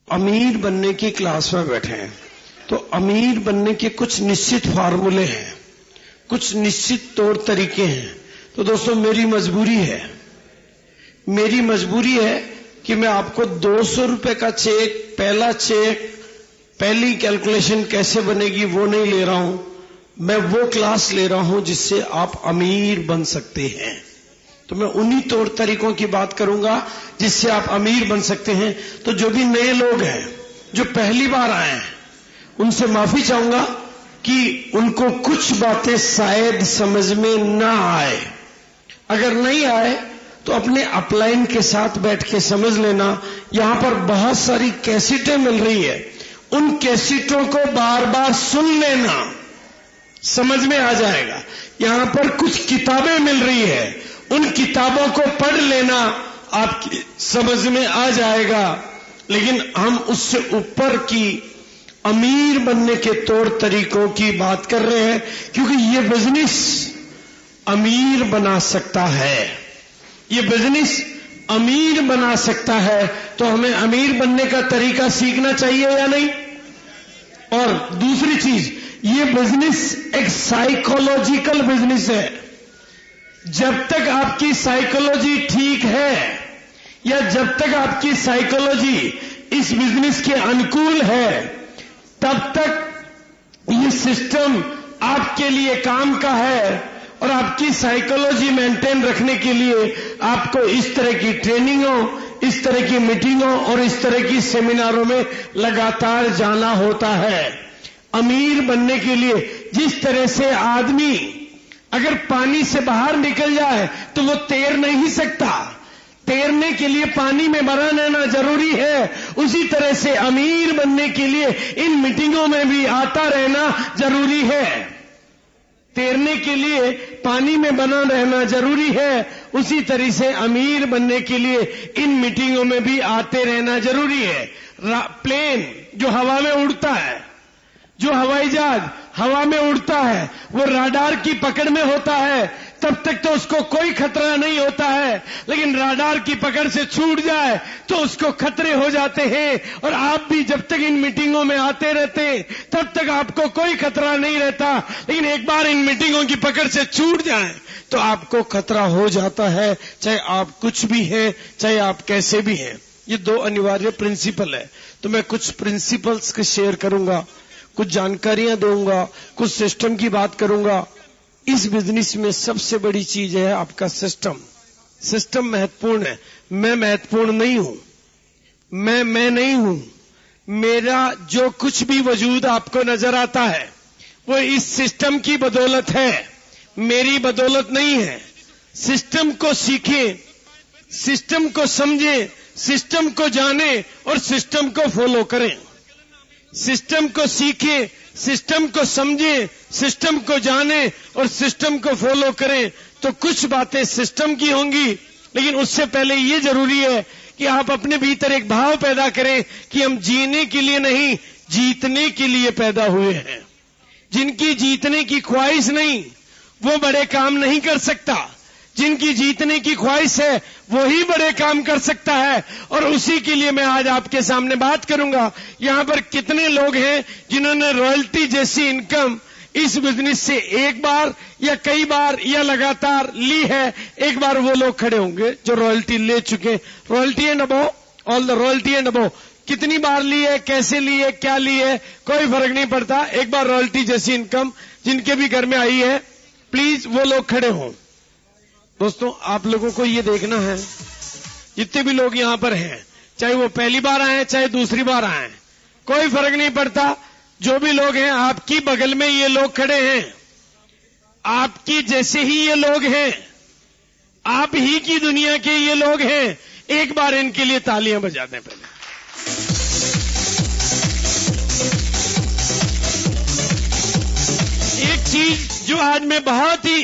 अमीर बनने की क्लास में बैठे हैं तो अमीर बनने के कुछ निश्चित फार्मूले हैं, कुछ निश्चित तौर तरीके हैं। तो दोस्तों मेरी मजबूरी है कि मैं आपको 200 रुपए का चेक, पहला चेक, पहली कैलकुलेशन कैसे बनेगी वो नहीं ले रहा हूं। मैं वो क्लास ले रहा हूं जिससे आप अमीर बन सकते हैं। तो मैं उन्हीं तौर तरीकों की बात करूंगा जिससे आप अमीर बन सकते हैं। तो जो भी नए लोग हैं, जो पहली बार आए हैं, उनसे माफी चाहूंगा कि उनको कुछ बातें शायद समझ में ना आए। अगर नहीं आए तो अपने अपलाइन के साथ बैठ के समझ लेना। यहां पर बहुत सारी कैसेटें मिल रही है, उन कैसेटों को बार बार सुन लेना, समझ में आ जाएगा। यहां पर कुछ किताबें मिल रही है, उन किताबों को पढ़ लेना, आपकी समझ में आ जाएगा। लेकिन हम उससे ऊपर की अमीर बनने के तौर तरीकों की बात कर रहे हैं, क्योंकि ये बिजनेस अमीर बना सकता है, ये बिजनेस अमीर बना सकता है। तो हमें अमीर बनने का तरीका सीखना चाहिए या नहीं? और दूसरी चीज, ये बिजनेस एक साइकोलॉजिकल बिजनेस है। जब तक आपकी साइकोलॉजी ठीक है या जब तक आपकी साइकोलॉजी इस बिजनेस के अनुकूल है, तब तक ये सिस्टम आपके लिए काम का है। और आपकी साइकोलॉजी मेंटेन रखने के लिए आपको इस तरह की ट्रेनिंगों, इस तरह की मीटिंगों और इस तरह की सेमिनारों में लगातार जाना होता है। अमीर बनने के लिए जिस तरह से आदमी अगर पानी से बाहर निकल जाए तो वो तैर नहीं सकता, तैरने के लिए पानी में बना रहना जरूरी है, उसी तरह से अमीर बनने के लिए इन मीटिंगों में भी आता रहना जरूरी है। तैरने के लिए पानी में बना रहना जरूरी है, उसी तरह से अमीर बनने के लिए इन मीटिंगों में भी आते रहना जरूरी है। प्लेन जो हवा में उड़ता है, जो हवाई जहाज हवा में उड़ता है, वो राडार की पकड़ में होता है, तब तक तो उसको कोई खतरा नहीं होता है। लेकिन राडार की पकड़ से छूट जाए तो उसको खतरे हो जाते हैं। और आप भी जब तक इन मीटिंगों में आते रहते तब तक आपको कोई खतरा नहीं रहता, लेकिन एक बार इन मीटिंगों की पकड़ से छूट जाए तो आपको खतरा हो जाता है, चाहे आप कुछ भी हैं, चाहे आप कैसे भी हैं। ये दो अनिवार्य प्रिंसिपल है। तो मैं कुछ प्रिंसिपल्स के शेयर करूंगा, कुछ जानकारियां दूंगा, कुछ सिस्टम की बात करूंगा। इस बिजनेस में सबसे बड़ी चीज है आपका सिस्टम। सिस्टम महत्वपूर्ण है। मैं महत्वपूर्ण नहीं हूं, मैं नहीं हूं। मेरा जो कुछ भी वजूद आपको नजर आता है वो इस सिस्टम की बदौलत है, मेरी बदौलत नहीं है। सिस्टम को सीखें, सिस्टम को समझें, सिस्टम को जाने और सिस्टम को फॉलो करें। सिस्टम को सीखें, सिस्टम को समझें, सिस्टम को जाने और सिस्टम को फॉलो करें तो कुछ बातें सिस्टम की होंगी। लेकिन उससे पहले ये जरूरी है कि आप अपने भीतर एक भाव पैदा करें कि हम जीने के लिए नहीं, जीतने के लिए पैदा हुए हैं। जिनकी जीतने की ख्वाहिश नहीं वो बड़े काम नहीं कर सकता, जिनकी जीतने की ख्वाहिश है वही बड़े काम कर सकता है। और उसी के लिए मैं आज आपके सामने बात करूंगा। यहां पर कितने लोग हैं जिन्होंने रॉयल्टी जैसी इनकम इस बिजनेस से एक बार या कई बार या लगातार ली है? एक बार वो लोग खड़े होंगे जो रॉयल्टी ले चुके। Royalty and above, all the royalty and above. कितनी बार ली है, कैसे ली है, क्या ली है, कोई फर्क नहीं पड़ता। एक बार रॉयल्टी जैसी इनकम जिनके भी घर में आई है, प्लीज वो लोग खड़े हों। दोस्तों आप लोगों को ये देखना है, जितने भी लोग यहां पर हैं, चाहे वो पहली बार आए चाहे दूसरी बार आए, कोई फर्क नहीं पड़ता। जो भी लोग हैं, आपकी बगल में ये लोग खड़े हैं, आपकी जैसे ही ये लोग हैं, आप ही की दुनिया के ये लोग हैं। एक बार इनके लिए तालियां बजा दें। पहले एक चीज जो आज मैं बहुत ही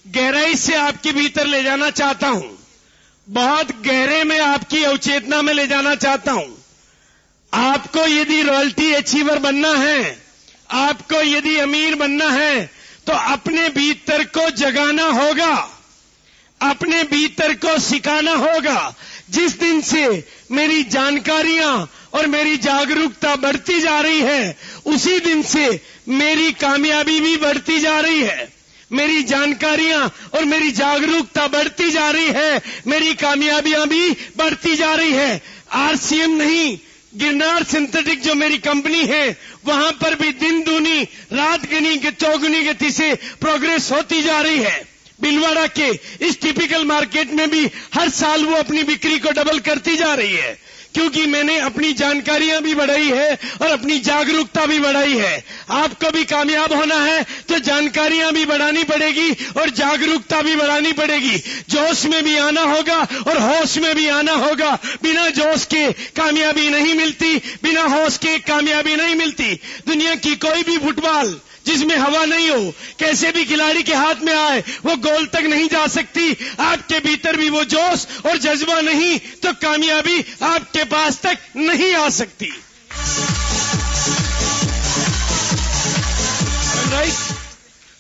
गहराई से आपके भीतर ले जाना चाहता हूं, बहुत गहरे में आपकी अवचेतना में ले जाना चाहता हूं। आपको यदि रॉयल्टी अचीवर बनना है, आपको यदि अमीर बनना है, तो अपने भीतर को जगाना होगा, अपने भीतर को सिखाना होगा जिस दिन से मेरी जानकारियां और मेरी जागरूकता बढ़ती जा रही है, उसी दिन से मेरी कामयाबी भी बढ़ती जा रही है। मेरी जानकारियां और मेरी जागरूकता बढ़ती जा रही है, मेरी कामयाबियां भी बढ़ती जा रही है। आरसीएम नहीं, गिरनार सिंथेटिक जो मेरी कंपनी है, वहां पर भी दिन दूनी रात गनी के चौगुनी गति से प्रोग्रेस होती जा रही है। बिलवाड़ा के इस टिपिकल मार्केट में भी हर साल वो अपनी बिक्री को डबल करती जा रही है, क्योंकि मैंने अपनी जानकारियां भी बढ़ाई है और अपनी जागरूकता भी बढ़ाई है। आपको भी कामयाब होना है तो जानकारियां भी बढ़ानी पड़ेगी और जागरूकता भी बढ़ानी पड़ेगी। जोश में भी आना होगा और होश में भी आना होगा। बिना जोश के कामयाबी नहीं मिलती, बिना होश के कामयाबी नहीं मिलती। दुनिया की कोई भी फुटबॉल जिसमें हवा नहीं हो, कैसे भी खिलाड़ी के हाथ में आए, वो गोल तक नहीं जा सकती। आपके भीतर भी वो जोश और जज्बा नहीं तो कामयाबी आपके पास तक नहीं आ सकती। राइट?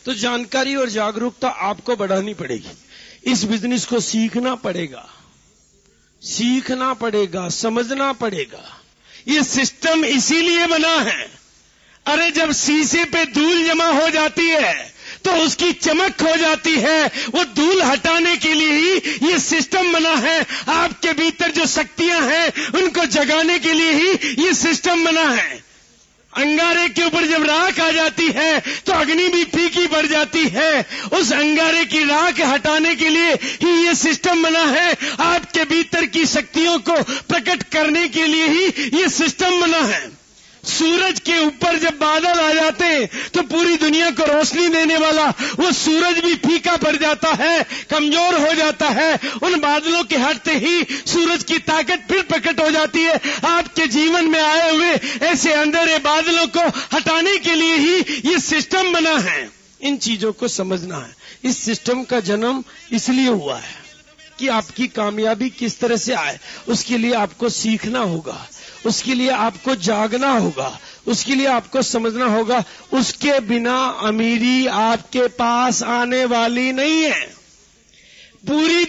तो जानकारी और जागरूकता आपको बढ़ानी पड़ेगी। इस बिजनेस को सीखना पड़ेगा, सीखना पड़ेगा, समझना पड़ेगा। ये सिस्टम इसीलिए बना है। अरे जब शीशे पे धूल जमा हो जाती है तो उसकी चमक खो जाती है। वो धूल हटाने के लिए ही ये सिस्टम बना है। आपके भीतर जो शक्तियां हैं उनको जगाने के लिए ही ये सिस्टम बना है। अंगारे के ऊपर जब राख आ जाती है तो अग्नि भी फीकी पड़ जाती है। उस अंगारे की राख हटाने के लिए ही ये सिस्टम बना है। आपके भीतर की शक्तियों को प्रकट करने के लिए ही ये सिस्टम बना है। सूरज के ऊपर जब बादल आ जाते हैं तो पूरी दुनिया को रोशनी देने वाला वो सूरज भी फीका पड़ जाता है, कमजोर हो जाता है। उन बादलों के हटते ही सूरज की ताकत फिर प्रकट हो जाती है। आपके जीवन में आए हुए ऐसे अंधेरे बादलों को हटाने के लिए ही ये सिस्टम बना है। इन चीजों को समझना है। इस सिस्टम का जन्म इसलिए हुआ है कि आपकी कामयाबी किस तरह से आए। उसके लिए आपको सीखना होगा, उसके लिए आपको जागना होगा, उसके लिए आपको समझना होगा। उसके बिना अमीरी आपके पास आने वाली नहीं है। पूरी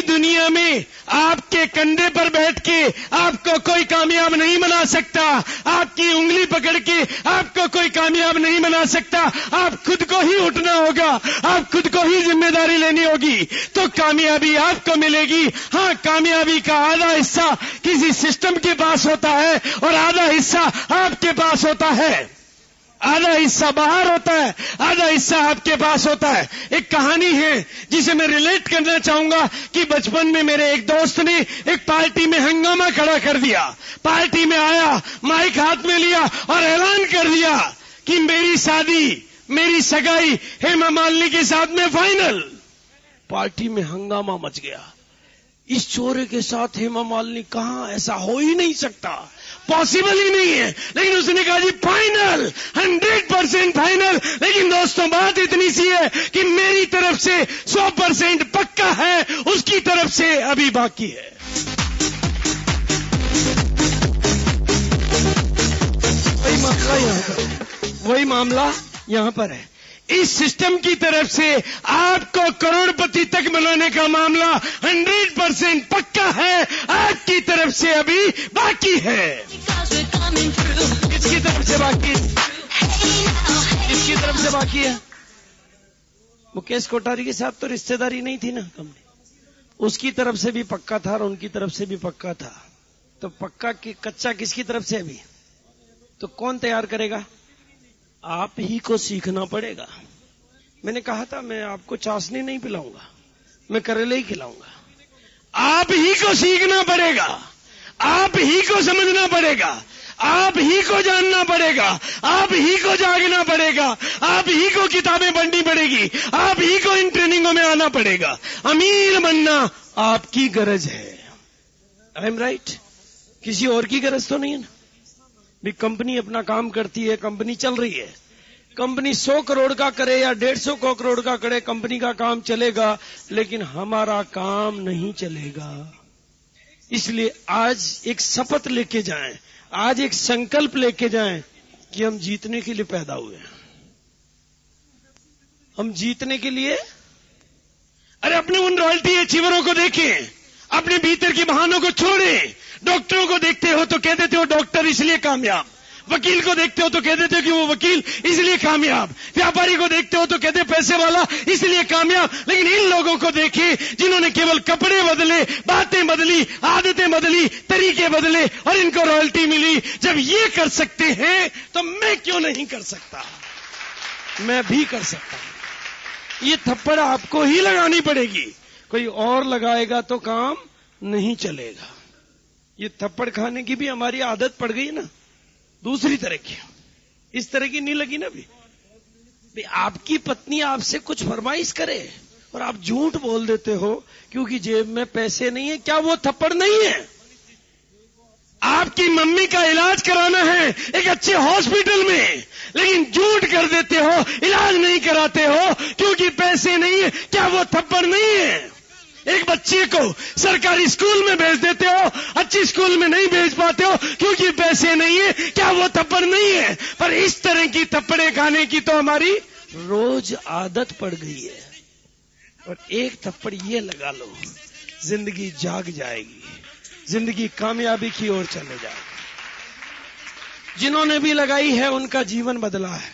दुनिया में आपके कंधे पर बैठ के आपको कोई कामयाब नहीं बना सकता। आपकी उंगली पकड़ के आपको कोई कामयाब नहीं बना सकता। आप खुद को ही उठना होगा, आप खुद को ही जिम्मेदारी लेनी होगी तो कामयाबी आपको मिलेगी। हाँ, कामयाबी का आधा हिस्सा किसी सिस्टम के पास होता है और आधा हिस्सा आपके पास होता है। आधा हिस्सा बाहर होता है, आधा हिस्सा आपके पास होता है। एक कहानी है जिसे मैं रिलेट करना चाहूंगा कि बचपन में मेरे एक दोस्त ने एक पार्टी में हंगामा खड़ा कर दिया। पार्टी में आया, माइक हाथ में लिया और ऐलान कर दिया कि मेरी शादी, मेरी सगाई हेमा मालिनी के साथ में फाइनल। पार्टी में हंगामा मच गया। इस चोरे के साथ हेमा मालिनी कहां, ऐसा हो ही नहीं सकता, पॉसिबल ही नहीं है। लेकिन उसने कहा जी फाइनल, 100% फाइनल। लेकिन दोस्तों बात इतनी सी है कि मेरी तरफ से 100% पक्का है, उसकी तरफ से अभी बाकी है। वही मामला यहां पर है। इस सिस्टम की तरफ से आपको करोड़पति तक बनाने का मामला 100% पक्का है, आपकी तरफ से अभी बाकी है। किसकी तरफ से बाकी है? किसकी तरफ से बाकी है? मुकेश कोठारी के साथ तो रिश्तेदारी नहीं थी ना कंपनी, उसकी तरफ से भी पक्का था और उनकी तरफ से भी पक्का था। तो पक्का की कच्चा किसकी तरफ से अभी? तो कौन तैयार करेगा? आप ही को सीखना पड़ेगा। मैंने कहा था मैं आपको चाशनी नहीं पिलाऊंगा, मैं करेले ही खिलाऊंगा। आप ही को सीखना पड़ेगा, आप ही को समझना पड़ेगा, आप ही को जानना पड़ेगा, आप ही को जागना पड़ेगा, आप ही को किताबें पढ़नी पड़ेगी, आप ही को इन ट्रेनिंगों में आना पड़ेगा। अमीर बनना आपकी गरज है। I am right? किसी और की गरज तो नहीं है ना। भी कंपनी अपना काम करती है, कंपनी चल रही है। कंपनी 100 करोड़ का करे या 150 करोड़ का करे, कंपनी का काम चलेगा, लेकिन हमारा काम नहीं चलेगा। इसलिए आज एक शपथ लेके जाएं, आज एक संकल्प लेके जाएं कि हम जीतने के लिए पैदा हुए हैं। हम जीतने के लिए, अरे अपने उन रॉयल्टी अचीवरों को देखें, अपने भीतर की बहानों को छोड़ें। डॉक्टरों को देखते हो तो कह देते हो डॉक्टर इसलिए कामयाब, वकील को देखते हो तो कह देते हो कि वो वकील इसलिए कामयाब, व्यापारी को देखते हो तो कहते पैसे वाला इसलिए कामयाब। लेकिन इन लोगों को देखिए जिन्होंने केवल कपड़े बदले, बातें बदली, आदतें बदली, तरीके बदले और इनको रॉयल्टी मिली। जब ये कर सकते हैं तो मैं क्यों नहीं कर सकता? मैं भी कर सकता हूं। ये थप्पड़ आपको ही लगानी पड़ेगी, कोई और लगाएगा तो काम नहीं चलेगा। ये थप्पड़ खाने की भी हमारी आदत पड़ गई ना, दूसरी तरह की, इस तरह की नहीं लगी ना। भी आपकी पत्नी आपसे कुछ फरमाइश करे और आप झूठ बोल देते हो क्योंकि जेब में पैसे नहीं है, क्या वो थप्पड़ नहीं है? आपकी मम्मी का इलाज कराना है एक अच्छे हॉस्पिटल में, लेकिन झूठ कर देते हो, इलाज नहीं कराते हो क्योंकि पैसे नहीं है, क्या वो थप्पड़ नहीं है? एक बच्चे को सरकारी स्कूल में भेज देते हो, अच्छी स्कूल में नहीं भेज पाते हो क्योंकि पैसे नहीं है, क्या वो थप्पड़ नहीं है? पर इस तरह की थप्पड़े खाने की तो हमारी रोज आदत पड़ गई है। और एक थप्पड़ ये लगा लो, जिंदगी जाग जाएगी, जिंदगी कामयाबी की ओर चले जाएगी। जिन्होंने भी लगाई है उनका जीवन बदला है।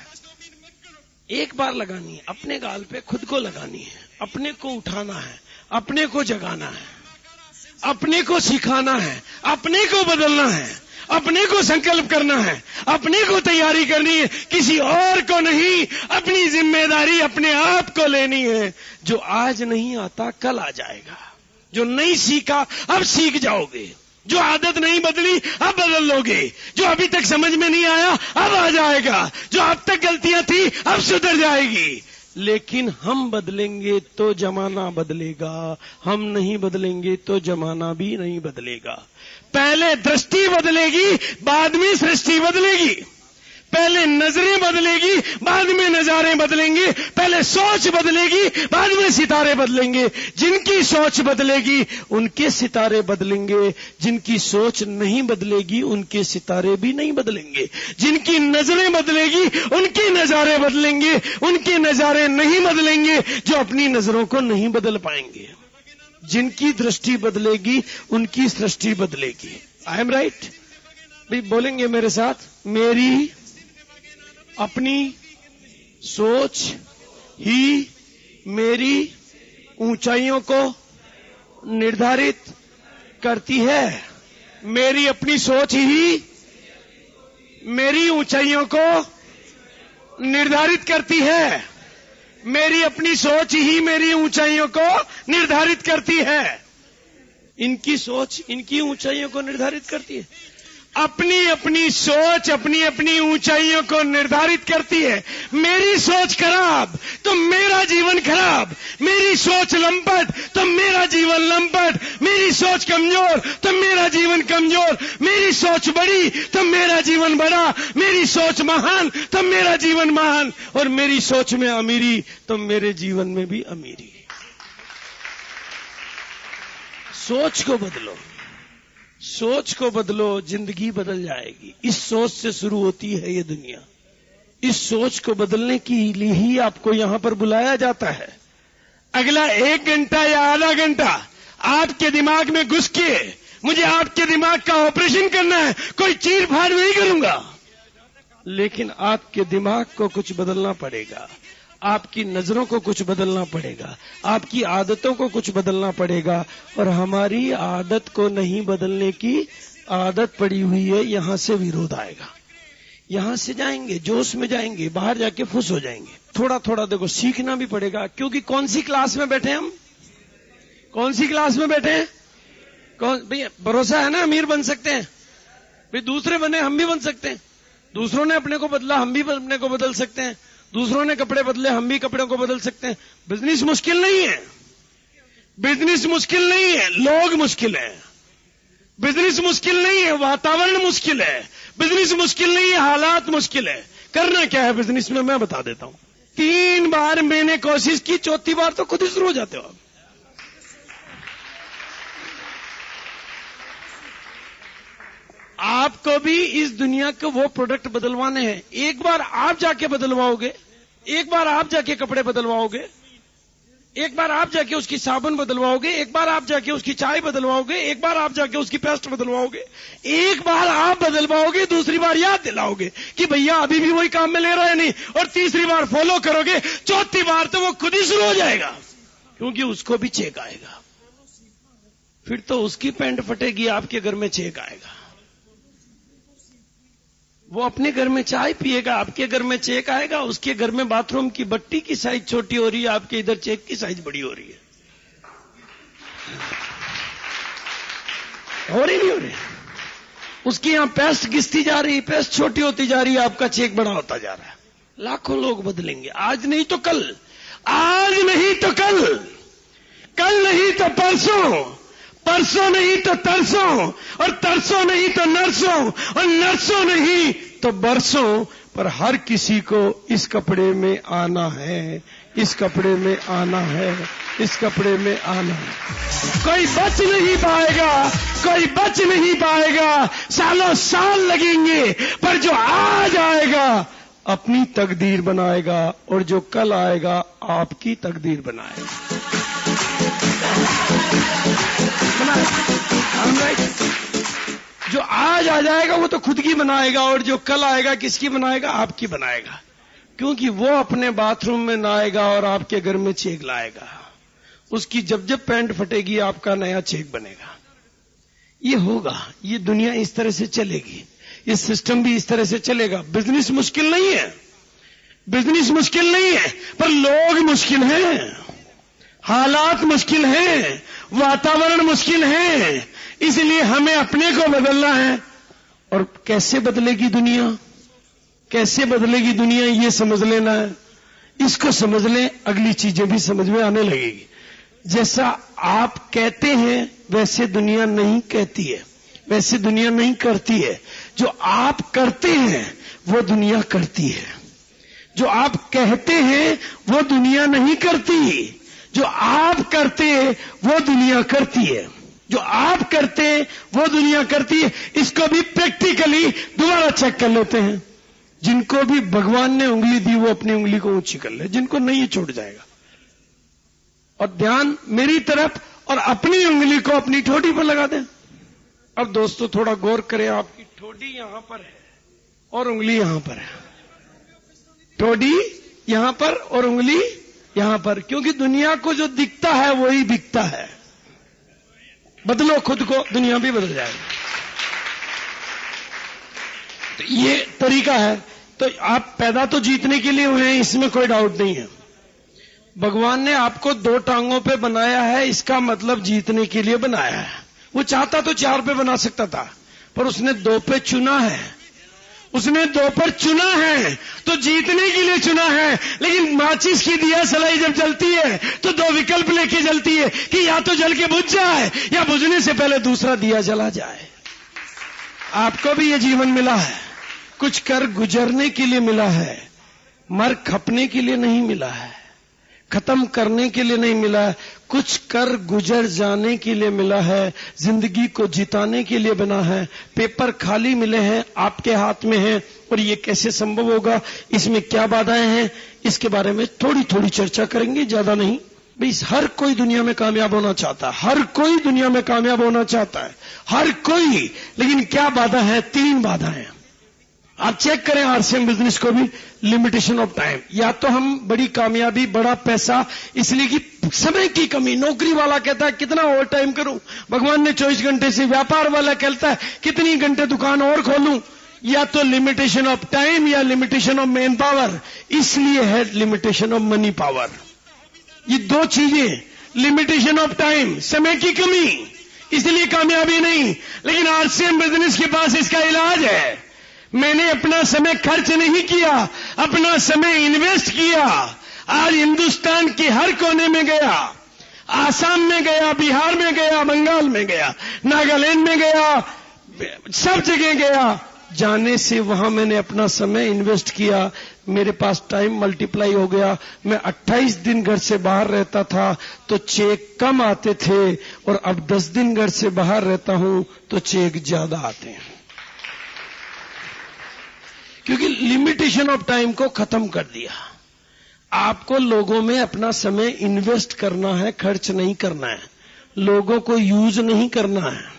एक बार लगानी है, अपने गाल पे खुद को लगानी है, अपने को उठाना है, अपने को जगाना है, अपने को सिखाना है, अपने को बदलना है, अपने को संकल्प करना है, अपने को तैयारी करनी है, किसी और को नहीं। अपनी जिम्मेदारी अपने आप को लेनी है। जो आज नहीं आता कल आ जाएगा, जो नहीं सीखा अब सीख जाओगे, जो आदत नहीं बदली अब बदल लोगे, जो अभी तक समझ में नहीं आया अब आ जाएगा, जो अब तक गलतियां थी अब सुधर जाएगी। लेकिन हम बदलेंगे तो जमाना बदलेगा, हम नहीं बदलेंगे तो जमाना भी नहीं बदलेगा। पहले दृष्टि बदलेगी, बाद में सृष्टि बदलेगी। पहले नजरें बदलेगी, बाद में नजारे बदलेंगे। पहले सोच बदलेगी, बाद में सितारे बदलेंगे। जिनकी सोच बदलेगी उनके सितारे बदलेंगे, जिनकी सोच नहीं बदलेगी उनके सितारे भी नहीं बदलेंगे। जिनकी नजरें बदलेगी उनके नजारे बदलेंगे, उनके नजारे नहीं बदलेंगे जो अपनी नजरों को नहीं बदल पाएंगे। जिनकी दृष्टि बदलेगी उनकी सृष्टि बदलेगी। I am right? भाई बोलेंगे मेरे साथ, मेरी अपनी सोच ही मेरी ऊंचाइयों को निर्धारित करती है। मेरी अपनी सोच ही मेरी ऊंचाइयों को निर्धारित करती है। मेरी अपनी सोच ही मेरी ऊंचाइयों को निर्धारित करती है। इनकी सोच इनकी ऊंचाइयों को निर्धारित करती है। अपनी अपनी सोच अपनी अपनी ऊंचाइयों को निर्धारित करती है। मेरी सोच खराब तो मेरा जीवन खराब, मेरी सोच लंपट तो मेरा जीवन लंपट, मेरी सोच कमजोर तो मेरा जीवन कमजोर, मेरी सोच बड़ी तो मेरा जीवन बड़ा, मेरी सोच महान तो मेरा जीवन महान, और मेरी सोच में अमीरी तो मेरे जीवन में भी अमीरी। सोच को बदलो, सोच को बदलो, जिंदगी बदल जाएगी। इस सोच से शुरू होती है ये दुनिया। इस सोच को बदलने के लिए ही आपको यहां पर बुलाया जाता है। अगला 1 घंटा या आधा घंटा आपके दिमाग में घुस के मुझे आपके दिमाग का ऑपरेशन करना है, कोई चीर फाड़ नहीं करूंगा, लेकिन आपके दिमाग को कुछ बदलना पड़ेगा, आपकी नजरों को कुछ बदलना पड़ेगा, आपकी आदतों को कुछ बदलना पड़ेगा। और हमारी आदत को नहीं बदलने की आदत पड़ी हुई है, यहां से विरोध आएगा। यहां से जाएंगे, जोश में जाएंगे, बाहर जाके फुस हो जाएंगे। थोड़ा थोड़ा देखो सीखना भी पड़ेगा, क्योंकि कौन सी क्लास में बैठे हम, कौन सी क्लास में बैठे हैं? कौन भैया भरोसा है ना अमीर बन सकते हैं? भाई दूसरे बने हम भी बन सकते हैं। दूसरों ने अपने को बदला, हम भी अपने को बदल सकते हैं। दूसरों ने कपड़े बदले, हम भी कपड़ों को बदल सकते हैं। बिजनेस मुश्किल नहीं है, बिजनेस मुश्किल नहीं है, लोग मुश्किल है। बिजनेस मुश्किल नहीं है, वातावरण मुश्किल है। बिजनेस मुश्किल नहीं है, हालात मुश्किल है। करना क्या है बिजनेस में, मैं बता देता हूं। 3 बार मैंने कोशिश की, चौथी बार तो खुद ही शुरू हो जाते हो आप। आपको भी इस दुनिया के वो प्रोडक्ट बदलवाने हैं। एक बार आप जाके बदलवाओगे, एक बार आप जाके कपड़े बदलवाओगे, एक बार आप जाके उसकी साबुन बदलवाओगे, एक बार आप जाके उसकी चाय बदलवाओगे, एक बार आप जाके उसकी पेस्ट बदलवाओगे, एक बार आप बदलवाओगे, दूसरी बार याद दिलाओगे कि भैया अभी भी वही काम में ले रहा है नहीं, और तीसरी बार फॉलो करोगे, चौथी बार तो वो खुद ही शुरू हो जाएगा, क्योंकि उसको भी चेक आएगा। फिर तो उसकी पैंट फटेगी, आपके घर में चेक आएगा। वो अपने घर में चाय पिएगा, आपके घर में चेक आएगा। उसके घर में बाथरूम की बट्टी की साइज छोटी हो रही है, आपके इधर चेक की साइज बड़ी हो रही है। हो रही नहीं हो रही? उसकी यहां पेस्ट घिसती जा रही है, पेस्ट छोटी होती जा रही है, आपका चेक बड़ा होता जा रहा है। लाखों लोग बदलेंगे, आज नहीं तो कल, आज नहीं तो कल, कल नहीं तो परसों, परसों नहीं तो तरसों, और तरसों नहीं तो नरसों, और नरसों नहीं तो बरसों। पर हर किसी को इस कपड़े में आना है, इस कपड़े में आना है, इस कपड़े में आना है। कोई बच नहीं पाएगा, कोई बच नहीं पाएगा, सालों साल लगेंगे, पर जो आज आएगा अपनी तकदीर बनाएगा, और जो कल आएगा आपकी तकदीर बनाएगा। जो आज आ जाएगा वो तो खुद की बनाएगा, और जो कल आएगा किसकी बनाएगा? आपकी बनाएगा, क्योंकि वो अपने बाथरूम में नहाएगा और आपके घर में चेक लाएगा। उसकी जब जब पैंट फटेगी आपका नया चेक बनेगा। ये होगा, ये दुनिया इस तरह से चलेगी, ये सिस्टम भी इस तरह से चलेगा। बिजनेस मुश्किल नहीं है, बिजनेस मुश्किल नहीं है, पर लोग मुश्किल हैं, हालात मुश्किल हैं, वातावरण मुश्किल है। इसलिए हमें अपने को बदलना है। और कैसे बदलेगी दुनिया, कैसे बदलेगी दुनिया, ये समझ लेना है। इसको समझ लें, अगली चीजें भी समझ में आने लगेगी। जैसा आप कहते हैं वैसे दुनिया नहीं कहती है, वैसे दुनिया नहीं करती है। जो आप करते हैं वो दुनिया करती है, जो आप कहते हैं वो दुनिया नहीं करती। जो आप करते वो दुनिया करती है, जो आप करते वो दुनिया करती है। इसको भी प्रैक्टिकली दोबारा चेक कर लेते हैं। जिनको भी भगवान ने उंगली दी वो अपनी उंगली को ऊंची कर ले, जिनको नहीं ये छूट जाएगा। और ध्यान मेरी तरफ, और अपनी उंगली को अपनी ठोड़ी पर लगा दें। अब दोस्तों थोड़ा गौर करें, आपकी ठोड़ी यहां पर है और उंगली यहां पर है, ठोड़ी यहां पर और उंगली यहां पर, क्योंकि दुनिया को जो दिखता है वही बिकता है। बदलो खुद को, दुनिया भी बदल जाएगी। तो ये तरीका है। तो आप पैदा तो जीतने के लिए हुए हैं, इसमें कोई डाउट नहीं है। भगवान ने आपको 2 टांगों पे बनाया है, इसका मतलब जीतने के लिए बनाया है। वो चाहता तो 4 पे बना सकता था, पर उसने 2 पे चुना है, उसने 2 पर चुना है, तो जीतने के लिए चुना है। लेकिन माचिस की दिया सलाई जब जलती है तो 2 विकल्प लेके जलती है कि या तो जल के बुझ जाए या बुझने से पहले दूसरा दिया जला जाए। आपको भी ये जीवन मिला है, कुछ कर गुजरने के लिए मिला है, मर खपने के लिए नहीं मिला है, खत्म करने के लिए नहीं मिला है, कुछ कर गुजर जाने के लिए मिला है, जिंदगी को जिताने के लिए बना है। पेपर खाली मिले हैं, आपके हाथ में हैं, और ये कैसे संभव होगा, इसमें क्या बाधाएं हैं, इसके बारे में थोड़ी थोड़ी चर्चा करेंगे, ज्यादा नहीं। भाई हर कोई दुनिया में कामयाब होना चाहता है, हर कोई दुनिया में कामयाब होना चाहता है, हर कोई। लेकिन क्या बाधा है? 3 बाधाएं। आप चेक करें आरसीएम बिजनेस को भी, लिमिटेशन ऑफ टाइम। या तो हम बड़ी कामयाबी, बड़ा पैसा, इसलिए कि समय की कमी। नौकरी वाला कहता है कितना ओवर टाइम करूं, भगवान ने 24 घंटे से। व्यापार वाला कहता है कितनी घंटे दुकान और खोलूं। या तो लिमिटेशन ऑफ टाइम या लिमिटेशन ऑफ मैन पावर, इसलिए है लिमिटेशन ऑफ मनी पावर। ये 2 चीजें, लिमिटेशन ऑफ टाइम, समय की कमी, इसलिए कामयाबी नहीं। लेकिन आरसीएम बिजनेस के पास इसका इलाज है। मैंने अपना समय खर्च नहीं किया, अपना समय इन्वेस्ट किया। आज हिंदुस्तान के हर कोने में गया, आसाम में गया, बिहार में गया, बंगाल में गया, नागालैंड में गया, सब जगह गया। जाने से वहां मैंने अपना समय इन्वेस्ट किया, मेरे पास टाइम मल्टीप्लाई हो गया। मैं 28 दिन घर से बाहर रहता था तो चेक कम आते थे, और अब 10 दिन घर से बाहर रहता हूं तो चेक ज्यादा आते हैं, क्योंकि लिमिटेशन ऑफ टाइम को खत्म कर दिया। आपको लोगों में अपना समय इन्वेस्ट करना है, खर्च नहीं करना है, लोगों को यूज नहीं करना है।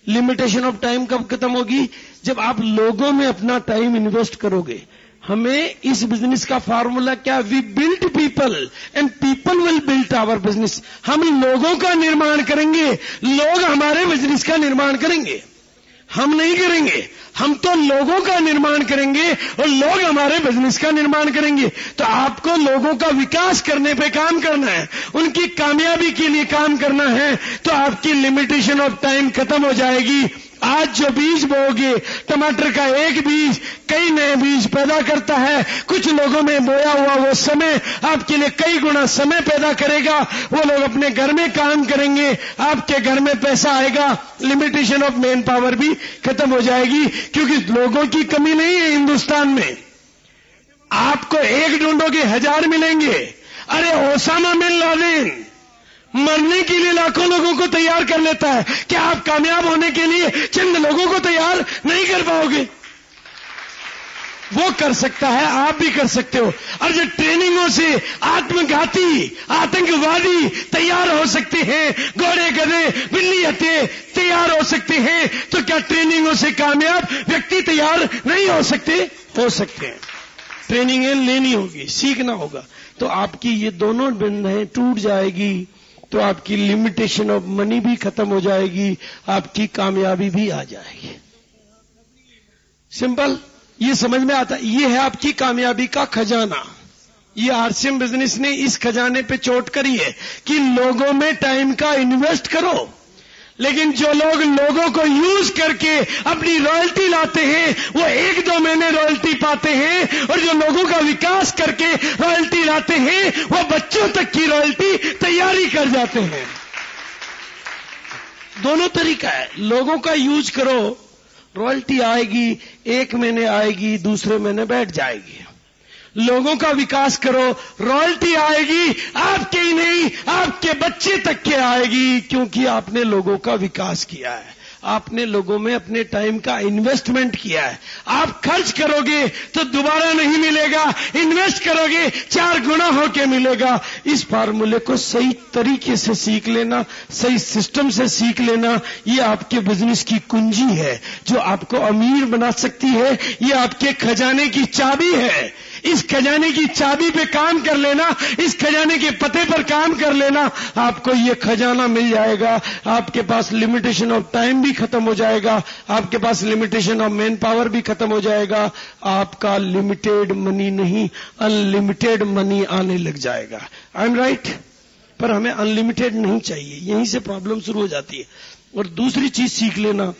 लिमिटेशन ऑफ टाइम कब खत्म होगी? जब आप लोगों में अपना टाइम इन्वेस्ट करोगे। हमें इस बिजनेस का फार्मूला क्या? We build people and people will build our business. हम लोगों का निर्माण करेंगे, लोग हमारे बिजनेस का निर्माण करेंगे। हम नहीं करेंगे, हम तो लोगों का निर्माण करेंगे और लोग हमारे बिजनेस का निर्माण करेंगे। तो आपको लोगों का विकास करने पे काम करना है, उनकी कामयाबी के लिए काम करना है। तो आपकी लिमिटेशन ऑफ टाइम खत्म हो जाएगी। आज जो बीज बोओगे, टमाटर का एक बीज कई नए बीज पैदा करता है। कुछ लोगों में बोया हुआ वो समय आपके लिए कई गुना समय पैदा करेगा। वो लोग अपने घर में काम करेंगे, आपके घर में पैसा आएगा। लिमिटेशन ऑफ मैन पावर भी खत्म हो जाएगी, क्योंकि लोगों की कमी नहीं है हिंदुस्तान में। आपको एक ढूंढोगे 1000 मिलेंगे। अरे ओसामा बिन लादेन मरने के लिए लाखों लोगों को तैयार कर लेता है, क्या आप कामयाब होने के लिए चंद लोगों को तैयार नहीं कर पाओगे? वो कर सकता है, आप भी कर सकते हो। और जो ट्रेनिंगों से आत्मघाती आतंकवादी तैयार हो सकते हैं, घोड़े गधे बिल्ली हत्ते तैयार हो सकते हैं, तो क्या ट्रेनिंगों से कामयाब व्यक्ति तैयार नहीं हो सकते? हो सकते हैं। ट्रेनिंग लेनी होगी, सीखना होगा, तो आपकी ये दोनों बंधें टूट जाएगी। तो आपकी लिमिटेशन ऑफ मनी भी खत्म हो जाएगी, आपकी कामयाबी भी आ जाएगी। सिंपल, ये समझ में आता। ये है आपकी कामयाबी का खजाना। ये आरसीएम बिजनेस ने इस खजाने पे चोट करी है कि लोगों में टाइम का इन्वेस्ट करो। लेकिन जो लोग लोगों को यूज करके अपनी रॉयल्टी लाते हैं, वो 1-2 महीने रॉयल्टी पाते हैं, और जो लोगों का विकास करके रॉयल्टी लाते हैं, वो बच्चों तक की रॉयल्टी तैयारी कर जाते हैं। दोनों तरीका है। लोगों का यूज करो, रॉयल्टी आएगी, 1 महीने आएगी, दूसरे महीने बैठ जाएगी। लोगों का विकास करो, रॉयल्टी आएगी, आपके ही नहीं आपके बच्चे तक के आएगी, क्योंकि आपने लोगों का विकास किया है, आपने लोगों में अपने टाइम का इन्वेस्टमेंट किया है। आप खर्च करोगे तो दोबारा नहीं मिलेगा, इन्वेस्ट करोगे 4 गुना होके मिलेगा। इस फार्मूले को सही तरीके से सीख लेना, सही सिस्टम से सीख लेना, ये आपके बिजनेस की कुंजी है जो आपको अमीर बना सकती है। ये आपके खजाने की चाबी है। इस खजाने की चाबी पे काम कर लेना, इस खजाने के पते पर काम कर लेना, आपको ये खजाना मिल जाएगा। आपके पास लिमिटेशन ऑफ टाइम भी खत्म हो जाएगा, आपके पास लिमिटेशन ऑफ मैन पावर भी खत्म हो जाएगा। आपका लिमिटेड मनी नहीं, अनलिमिटेड मनी आने लग जाएगा। I am right? पर हमें अनलिमिटेड नहीं चाहिए, यहीं से प्रॉब्लम शुरू हो जाती है। और दूसरी चीज सीख लेना,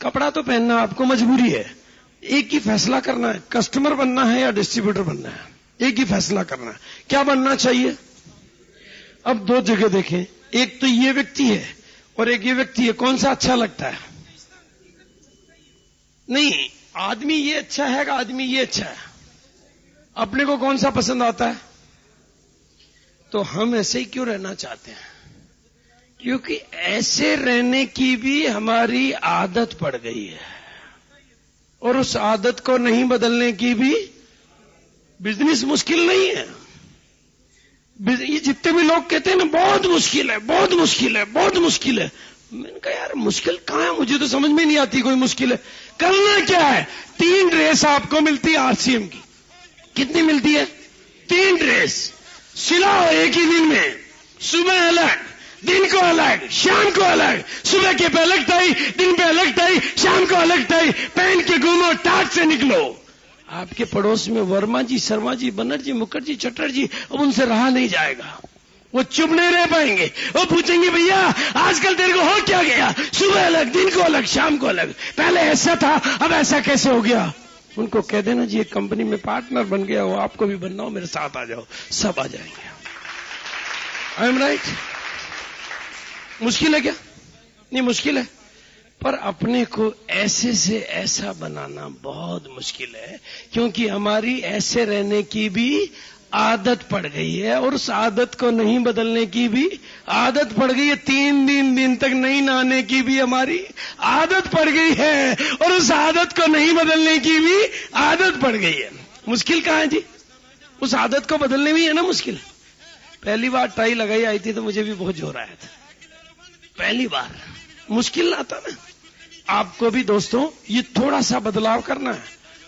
कपड़ा तो पहनना आपको मजबूरी है, एक ही फैसला करना है, कस्टमर बनना है या डिस्ट्रीब्यूटर बनना है। एक ही फैसला करना है, क्या बनना चाहिए। अब 2 जगह देखें, एक तो ये व्यक्ति है और एक ये व्यक्ति है, कौन सा अच्छा लगता है? नहीं, आदमी ये अच्छा है कि आदमी ये अच्छा है? अपने को कौन सा पसंद आता है? तो हम ऐसे ही क्यों रहना चाहते हैं? क्योंकि ऐसे रहने की भी हमारी आदत पड़ गई है, और उस आदत को नहीं बदलने की भी बिजनेस मुश्किल नहीं है। ये जितने भी लोग कहते हैं ना बहुत मुश्किल है, बहुत मुश्किल है, बहुत मुश्किल है, मैंने कहा यार मुश्किल कहां है, मुझे तो समझ में नहीं आती कोई मुश्किल है। करना क्या है? 3 ड्रेस आपको मिलती है आरसीएम की। कितनी मिलती है? 3 ड्रेस सिलाओ एक ही दिन में, सुबह अलग, दिन को अलग, शाम को अलग। सुबह के पे अलग टाई, दिन पे अलग टाई, शाम को अलग टाई, पहन के घूमो, टाट से निकलो। आपके पड़ोस में वर्मा जी, शर्मा जी, बनर्जी, मुखर्जी, चटर्जी, अब उनसे रहा नहीं जाएगा। वो चुप नहीं रह पाएंगे, वो पूछेंगे भैया आजकल तेरे को हो क्या गया? सुबह अलग, दिन को अलग, शाम को अलग, पहले ऐसा था अब ऐसा कैसे हो गया? उनको कह देना जी एक कंपनी में पार्टनर बन गया हो, आपको भी बनना हो, मेरे साथ आ जाओ, सब आ जाएंगे। I am right? मुश्किल है क्या? नहीं मुश्किल है, पर अपने को ऐसे से ऐसा बनाना बहुत मुश्किल है, क्योंकि हमारी ऐसे रहने की भी आदत पड़ गई है, और उस आदत को नहीं बदलने की भी आदत पड़ गई है। 3 दिन तक नहीं नहाने की भी हमारी आदत पड़ गई है, और उस आदत को नहीं बदलने की भी आदत पड़ गई है। मुश्किल कहां है जी? उस आदत को बदलने में ही है ना मुश्किल। पहली बार टाई लगाई आई थी तो मुझे भी बहुत जोर आया था, पहली बार। मुश्किल ना था ना। आपको भी दोस्तों ये थोड़ा सा बदलाव करना है।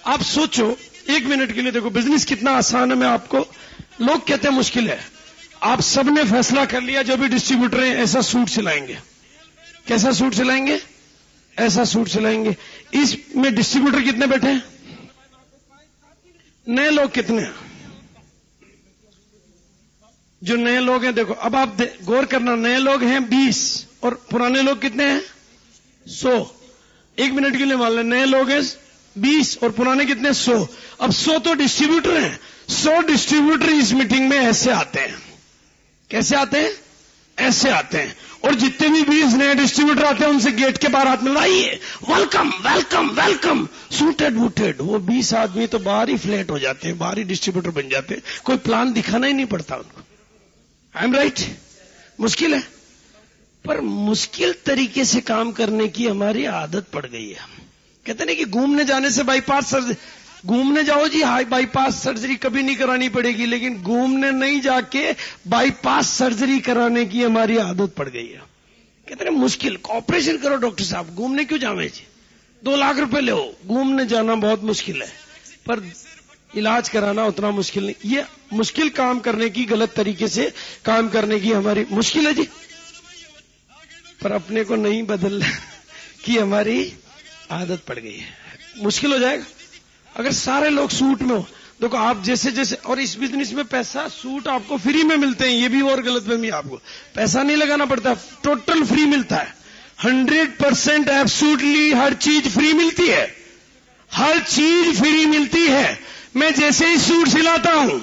आप सोचो 1 मिनट के लिए, देखो बिजनेस कितना आसान है। मैं आपको, लोग कहते हैं मुश्किल है, आप सबने फैसला कर लिया जो भी डिस्ट्रीब्यूटर हैं ऐसा सूट सिलाएंगे। कैसा सूट सिलाएंगे? ऐसा सूट सिलाएंगे। इसमें डिस्ट्रीब्यूटर कितने बैठे हैं? नए लोग कितने हैं? जो नए लोग हैं, देखो अब आप गौर करना, नए लोग हैं 20 और पुराने लोग कितने हैं? 100। 1 मिनट के लिए मान लें नए लोग हैं 20 और पुराने कितने? 100। अब 100 तो डिस्ट्रीब्यूटर हैं, 100 डिस्ट्रीब्यूटर इस मीटिंग में ऐसे आते हैं। कैसे आते हैं? ऐसे आते हैं। और जितने भी 20 नए डिस्ट्रीब्यूटर आते हैं उनसे गेट के बाहर हाथ मिलाइए, वेलकम वेलकम वेलकम, सूटेड वूटेड। वो 20 आदमी तो बाहर ही फ्लैट हो जाते हैं, बाहर ही डिस्ट्रीब्यूटर बन जाते हैं। कोई प्लान दिखाना ही नहीं पड़ता उनको। I am right? मुश्किल है, पर मुश्किल तरीके से काम करने की हमारी आदत पड़ गई है। कहते हैं कि घूमने जाने से बाईपास सर्जरी, घूमने जाओ जी, हाई बाईपास सर्जरी कभी नहीं करानी पड़ेगी, लेकिन घूमने नहीं जाके बाईपास सर्जरी कराने की हमारी आदत पड़ गई है। कहते हैं मुश्किल, ऑपरेशन करो डॉक्टर साहब, घूमने क्यों जावे जी, 2 लाख रुपए ले। घूमने जाना बहुत मुश्किल है, पर इलाज कराना उतना मुश्किल नहीं। ये मुश्किल काम करने की, गलत तरीके से काम करने की हमारी मुश्किल है जी, पर अपने को नहीं बदलना की हमारी आदत पड़ गई है। मुश्किल हो जाएगा अगर सारे लोग सूट में हो। देखो आप जैसे जैसे, और इस बिजनेस में पैसा, सूट आपको फ्री में मिलते हैं, ये भी और गलतफहमी, आपको पैसा नहीं लगाना पड़ता, टोटल फ्री मिलता है। 100% एब्सोल्युटली हर चीज फ्री मिलती है, हर चीज फ्री मिलती है। मैं जैसे ही सूट सिलाता हूं,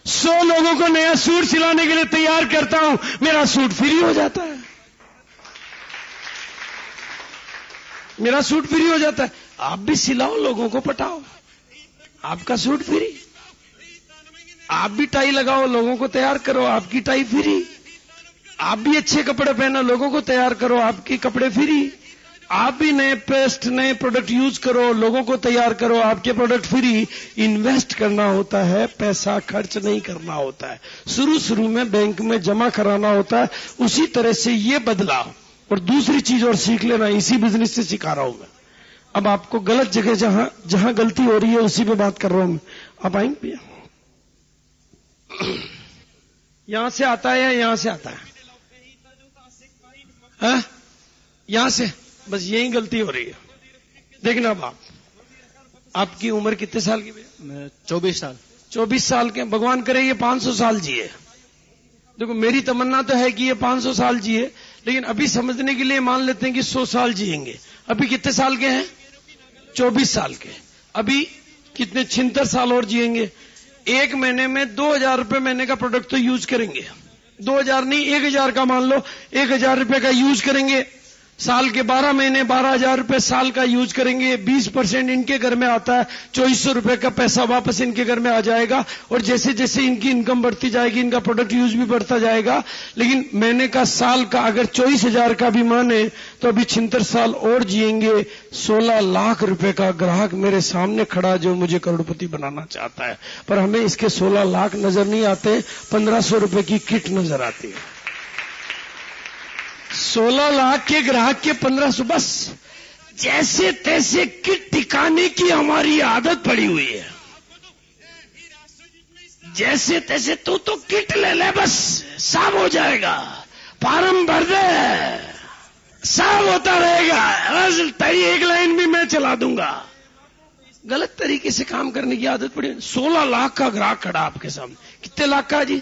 100 लोगों को नया सूट सिलाने के लिए तैयार करता हूं, मेरा सूट फ्री हो जाता है, मेरा सूट फ्री हो जाता है। आप भी सिलाओ, लोगों को पटाओ, आपका सूट फ्री। आप भी टाई लगाओ, लोगों को तैयार करो, आपकी टाई फ्री। आप भी अच्छे कपड़े पहनो, लोगों को तैयार करो, आपके कपड़े फ्री। आप भी नए पेस्ट, नए प्रोडक्ट यूज करो, लोगों को तैयार करो, आपके प्रोडक्ट फ्री। इन्वेस्ट करना होता है, पैसा खर्च नहीं करना होता है, शुरू में बैंक में जमा कराना होता है। उसी तरह से ये बदलाव। और दूसरी चीज और सीख लेना, इसी बिजनेस से सिखा रहा हूं मैं। अब आपको गलत जगह, जहां गलती हो रही है उसी पे बात कर रहा हूं मैं। आप आएंगे? यहां से आता है या यहां से आता है? यहां से, बस यही गलती हो रही है। देखना अब आपकी उम्र कितने साल की भैया? 24 साल। 24 साल के। भगवान करे ये 500 साल जिए। देखो मेरी तमन्ना तो है कि ये 500 साल जिए, लेकिन अभी समझने के लिए मान लेते हैं कि 100 साल जिएंगे। अभी कितने साल के हैं? 24 साल के। अभी कितने 76 साल और जिएंगे। 1 महीने में 2000 रुपए महीने का प्रोडक्ट तो यूज करेंगे। 2000 नहीं, 1000 का मान लो, 1000 रुपए का यूज करेंगे। साल के 12 महीने 12,000 रुपए साल का यूज करेंगे। 20% इनके घर में आता है, 2400 रुपए का पैसा वापस इनके घर में आ जाएगा। और जैसे जैसे इनकी इनकम बढ़ती जाएगी, इनका प्रोडक्ट यूज भी बढ़ता जाएगा। लेकिन महीने का, साल का अगर 24,000 का भी माने तो अभी 76 साल और जिएंगे। 16 लाख रुपए का ग्राहक मेरे सामने खड़ा जो मुझे करोड़पति बनाना चाहता है, पर हमें इसके 16 लाख नजर नहीं आते, 1500 रुपए की किट नजर आती है। 16 लाख के ग्राहक के 1500, बस जैसे तैसे किट टिकाने की हमारी आदत पड़ी हुई है। जैसे तैसे तू तो किट ले ले, बस सब हो जाएगा, फार्म भर दे, सब होता रहेगा, बस तेरी 1 लाइन भी मैं चला दूंगा। गलत तरीके से काम करने की आदत पड़ी। 16 लाख का ग्राहक खड़ा आपके सामने। कितने लाख का जी?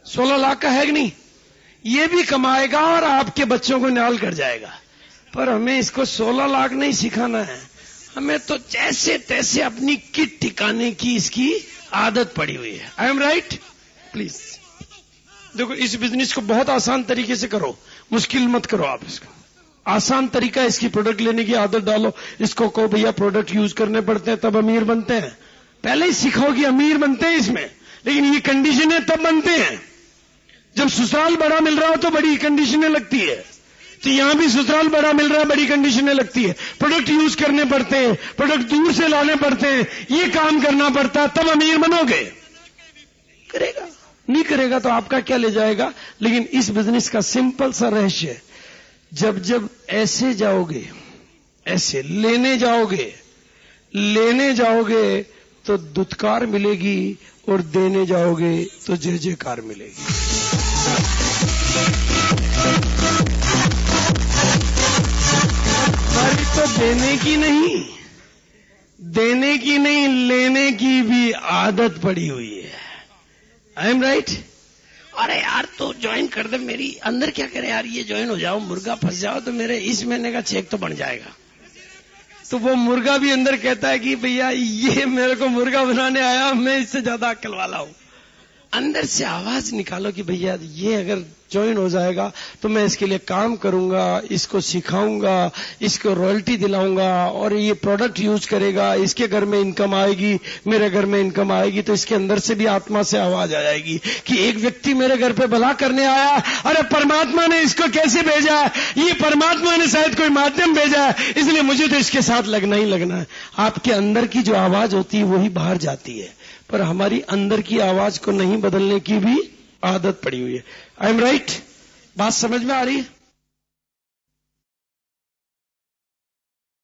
16 लाख का है कि नहीं? ये भी कमाएगा और आपके बच्चों को न्याल कर जाएगा। पर हमें इसको 16 लाख नहीं सिखाना है, हमें तो जैसे तैसे अपनी किट टिकाने की इसकी आदत पड़ी हुई है। I am right? प्लीज देखो, इस बिजनेस को बहुत आसान तरीके से करो, मुश्किल मत करो। आप इसको आसान तरीका, इसकी प्रोडक्ट लेने की आदत डालो। इसको कहो भैया प्रोडक्ट यूज करने पड़ते हैं तब अमीर बनते हैं। पहले ही सिखाओ कि अमीर बनते हैं इसमें, लेकिन ये कंडीशन है तब बनते हैं। जब ससुराल बड़ा मिल रहा हो तो बड़ी कंडीशनें लगती है, तो यहां भी ससुराल बड़ा मिल रहा है, बड़ी कंडीशनें लगती है। प्रोडक्ट यूज करने पड़ते हैं, प्रोडक्ट दूर से लाने पड़ते हैं, ये काम करना पड़ता है, तब अमीर बनोगे। करेगा, नहीं करेगा तो आपका क्या ले जाएगा। लेकिन इस बिजनेस का सिंपल सा रहस्य है, जब जब ऐसे जाओगे, ऐसे लेने जाओगे तो दुत्कार मिलेगी, और देने जाओगे तो जय जयकार मिलेगी। हमारी तो देने की नहीं, लेने की भी आदत पड़ी हुई है। I am right? अरे यार तो ज्वाइन कर दे, मेरी अंदर क्या करे यार, ये ज्वाइन हो जाओ, मुर्गा फंस जाओ तो मेरे इस महीने का चेक तो बन जाएगा। तो वो मुर्गा भी अंदर कहता है कि भैया ये मेरे को मुर्गा बनाने आया, मैं इससे ज्यादा अक्ल वाला हूं। अंदर से आवाज निकालो कि भैया ये अगर ज्वाइन हो जाएगा तो मैं इसके लिए काम करूंगा, इसको सिखाऊंगा, इसको रॉयल्टी दिलाऊंगा, और ये प्रोडक्ट यूज करेगा, इसके घर में इनकम आएगी, मेरे घर में इनकम आएगी। तो इसके अंदर से भी आत्मा से आवाज आ जाएगी कि एक व्यक्ति मेरे घर पे भला करने आया, अरे परमात्मा ने इसको कैसे भेजा है, ये परमात्मा ने शायद कोई माध्यम भेजा है, इसलिए मुझे तो इसके साथ लगना ही लगना है। आपके अंदर की जो आवाज होती है वही बाहर जाती है, पर हमारी अंदर की आवाज को नहीं बदलने की भी आदत पड़ी हुई है। I am right? बात समझ में आ रही है?